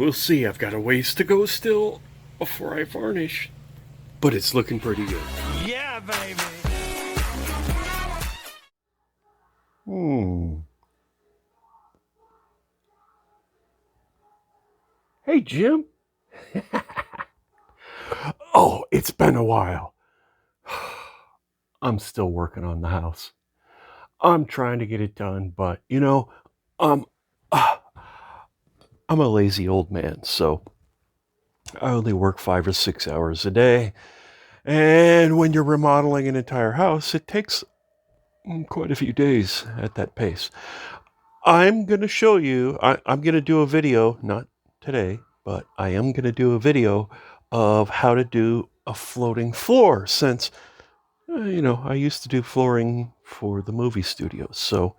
We'll see. I've got a ways to go still before I varnish. But it's looking pretty good. Yeah, baby. Hey, Jim. Oh, it's been a while. I'm still working on the house. I'm trying to get it done, but um, I'm a lazy old man, so I only work 5 or 6 hours a day. And when you're remodeling an entire house, it takes quite a few days at that pace. I'm going to show you, I'm going to do a video, not today, but I am going to do a video of how to do a floating floor since, I used to do flooring for the movie studios. So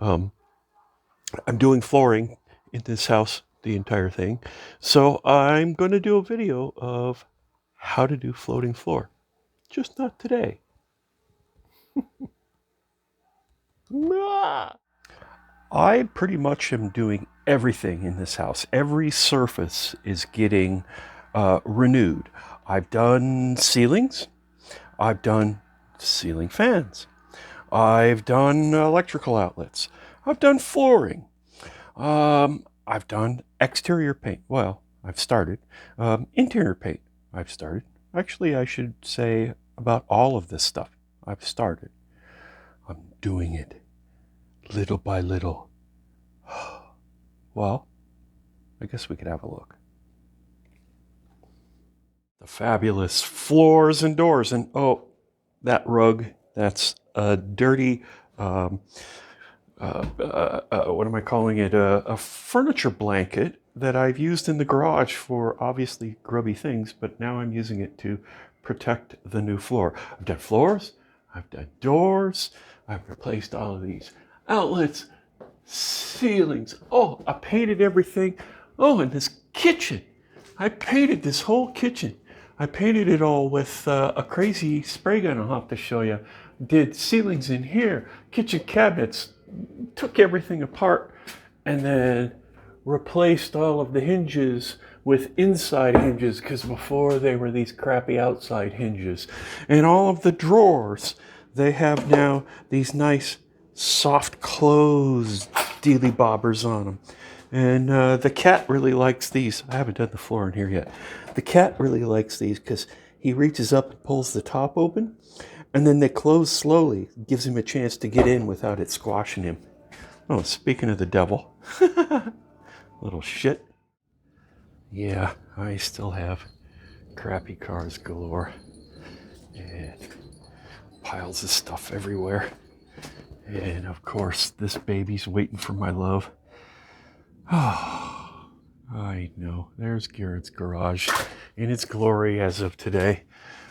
um, I'm doing flooring in this house, the entire thing. So I'm going to do a video of how to do floating floor, just not today. I pretty much am doing everything in this house. Every surface is getting renewed. I've done ceilings. I've done ceiling fans. I've done electrical outlets. I've done flooring. I've done exterior paint. Well, I've started. Interior paint. I've started. Actually, I should say about all of this stuff. I've started. I'm doing it little by little. Well, I guess we could have a look. The fabulous floors and doors. And oh, that rug, that's a dirty, what am I calling it? A furniture blanket that I've used in the garage for obviously grubby things, but now I'm using it to protect the new floor. I've done floors, I've done doors, I've replaced all of these outlets, ceilings. Oh, I painted everything. Oh, and this kitchen. I painted this whole kitchen. I painted it all with a crazy spray gun I'll have to show you. Did ceilings in here, kitchen cabinets, took everything apart, and then replaced all of the hinges with inside hinges, because before they were these crappy outside hinges. And all of the drawers, they have now these nice soft closed dealy bobbers on them. And the cat really likes these. I haven't done the floor in here yet. The cat really likes these because he reaches up and pulls the top open, and then they close slowly. Gives him a chance to get in without it squashing him. Oh, speaking of the devil. Little shit. Yeah, I still have crappy cars galore. And piles of stuff everywhere. And of course, this baby's waiting for my love. Oh, I know. There's Garrett's garage in its glory as of today.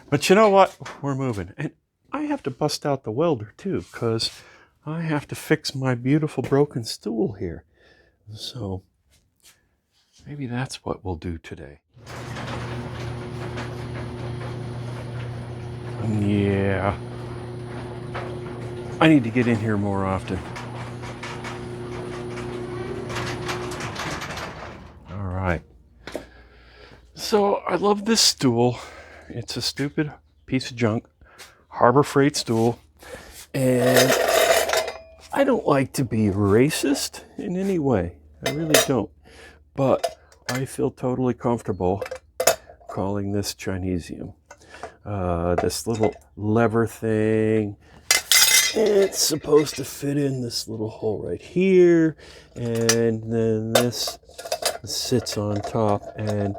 But you know what? We're moving. And I have to bust out the welder too, because I have to fix my beautiful broken stool here. So maybe that's what we'll do today. Yeah. I need to get in here more often. All right. So I love this stool. It's a stupid piece of junk, Harbor Freight stool. And I don't like to be racist in any way. I really don't. But I feel totally comfortable calling this Chinesium. This little lever thing, it's supposed to fit in this little hole right here, and then this sits on top, and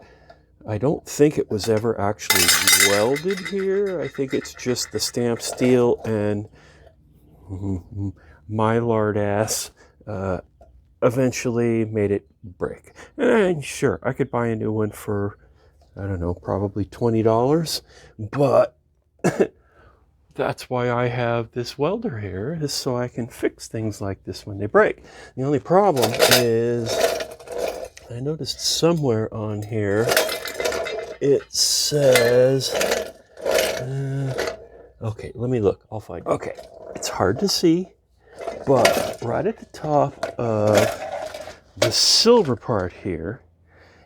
I don't think it was ever actually welded here. I think it's just the stamped steel and my lard ass eventually made it break. And sure, I could buy a new one for, I don't know, probably $20, but that's why I have this welder here, is so I can fix things like this when they break. The only problem is I noticed somewhere on here it says, okay, let me look, I'll find it. Okay, it's hard to see, but right at the top of the silver part here,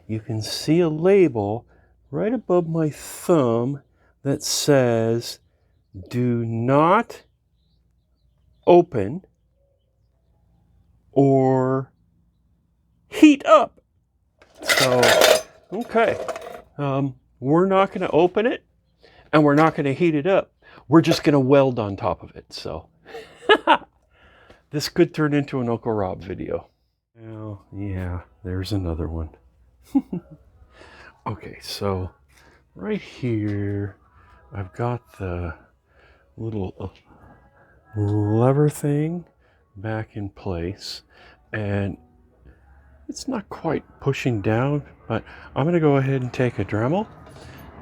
you can see a label right above my thumb that says, do not open or heat up. So, okay, we're not going to open it and we're not going to heat it up. We're just going to weld on top of it. So, this could turn into an Uncle Rob video. Well, yeah, there's another one. Okay, so right here, I've got the little lever thing back in place, and it's not quite pushing down, but I'm going to go ahead and take a Dremel,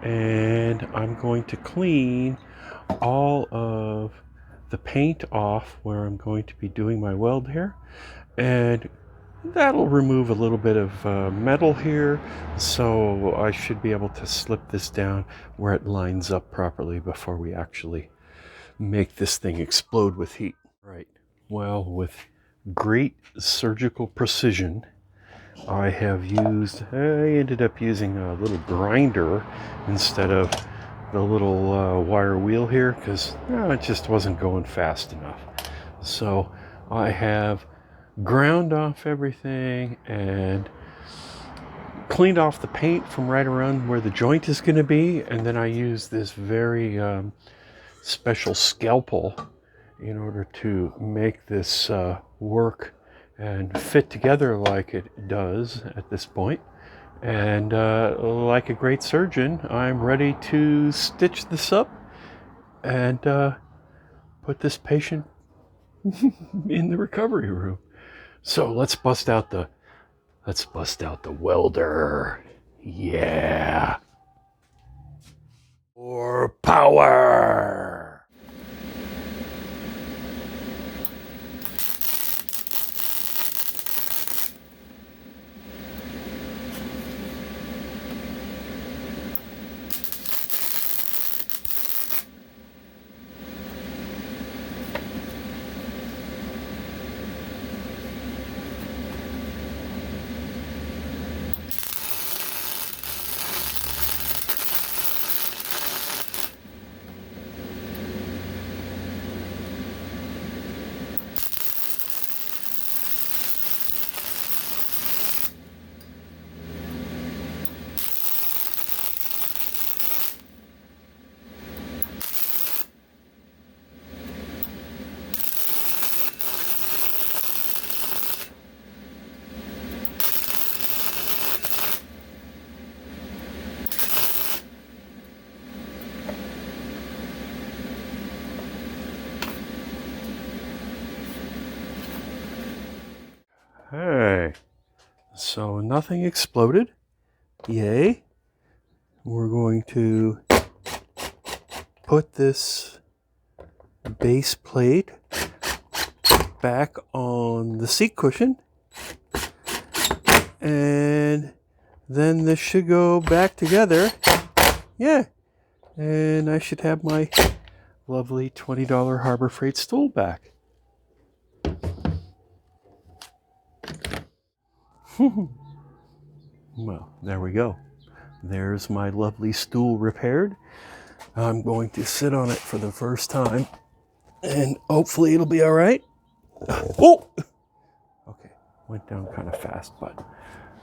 and I'm going to clean all of the paint off where I'm going to be doing my weld here, and that'll remove a little bit of metal here, so I should be able to slip this down where it lines up properly before we actually make this thing explode with heat. Right, well, with great surgical precision, I ended up using a little grinder instead of the little wire wheel here, because it just wasn't going fast enough. So I have ground off everything and cleaned off the paint from right around where the joint is going to be, and then I use this very special scalpel in order to make this work and fit together like it does at this point. And like a great surgeon, I'm ready to stitch this up and put this patient in the recovery room. So let's bust out the welder. Yeah. For power. Hey, so nothing exploded. Yay. We're going to put this base plate back on the seat cushion, and then this should go back together. Yeah, and I should have my lovely $20 Harbor Freight stool back. Well, there we go. There's my lovely stool repaired. I'm going to sit on it for the first time, and hopefully it'll be all right. Oh! Okay, went down kind of fast, but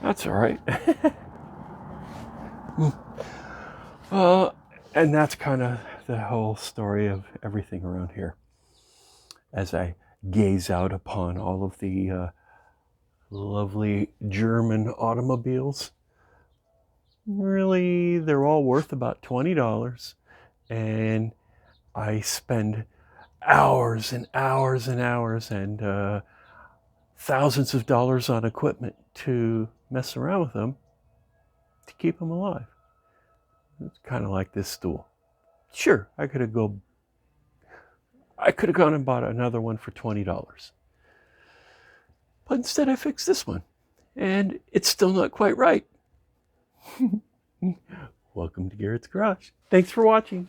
that's all right. And that's kind of the whole story of everything around here. As I gaze out upon all of the lovely German automobiles. Really, they're all worth about $20, and I spend hours and hours and hours and thousands of dollars on equipment to mess around with them to keep them alive. It's kind of like this stool. Sure, I could have gone and bought another one for $20. But instead I fixed this one, and it's still not quite right. Welcome to Garrett's Garage. Thanks for watching.